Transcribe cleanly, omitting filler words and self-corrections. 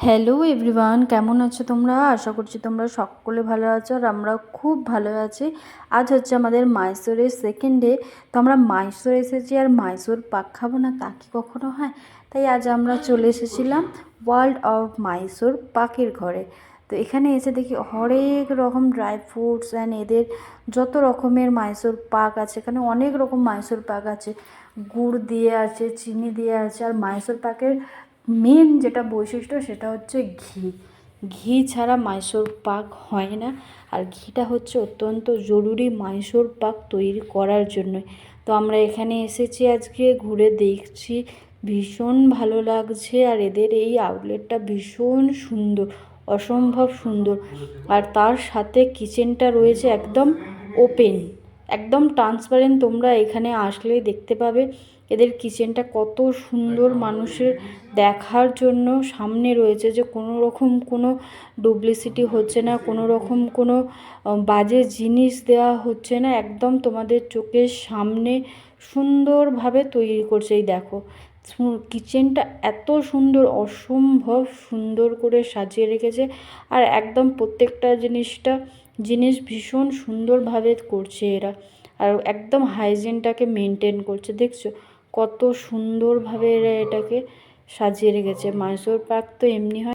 Hello everyone, কেমন আছো তোমরা? আশা করছি তোমরা সকলে ভালো আছো আর আমরা খুব ভালো আছি। আজ হচ্ছে আমাদের মাইসোরের সেকেন্ড ডে। তো আমরা মাইসোর এসেছি আর মাইসোর পাক খাবো না তা কি কখনো হয়? তাই আজ আমরা চলে এসেছিলাম ওয়ার্ল্ড অফ মাইসোর পাকের ঘরে। তো এখানে এসে দেখি হরেক রকম ড্রাই ফ্রুটস অ্যান্ড এদের যত রকমের মাইসোর পাক আছে। এখানে অনেক রকম মাইসোর পাক আছে, গুড় দিয়ে আছে, চিনি দিয়ে আছে। আর মাইসোর পাকের মেন যেটা বৈশিষ্ট্য সেটা হচ্ছে ঘি। ঘি ছাড়া মাইসোর পাক হয় না। আর ঘিটা হচ্ছে অত্যন্ত জরুরি মাইসোর পাক তৈরি করার জন্য। তো আমরা এখানে এসেছি, আজকে ঘুরে দেখছি, ভীষণ ভালো লাগছে। আর এদের এই আউটলেটটা ভীষণ সুন্দর, অসম্ভব সুন্দর। আর তার সাথে কিচেনটা রয়েছে একদম ওপেন, একদম ট্রান্সপারেন্ট। তোমরা এখানে আসলেই দেখতে পাবে এদের কিচেনটা কত সুন্দর, মানুষের দেখার জন্য সামনে রয়েছে, যে কোনো রকম কোনো ডুপ্লিসিটি হচ্ছে না, কোনো রকম কোনো বাজে জিনিস দেওয়া হচ্ছে না, একদম তোমাদের চোখের সামনে সুন্দরভাবে তৈরি করছে। এই দেখো কিচেনটা এত সুন্দর, অসম্ভব সুন্দর করে সাজিয়ে রেখেছে। আর একদম প্রত্যেকটা জিনিস ভীষণ সুন্দরভাবে করছে এরা। আর একদম হাইজিনটাকে মেনটেন করছে। দেখছো কত সুন্দরভাবে এরা এটাকে সাজিয়ে রেখেছে। মাইসোর পাক তো এমনি হয়।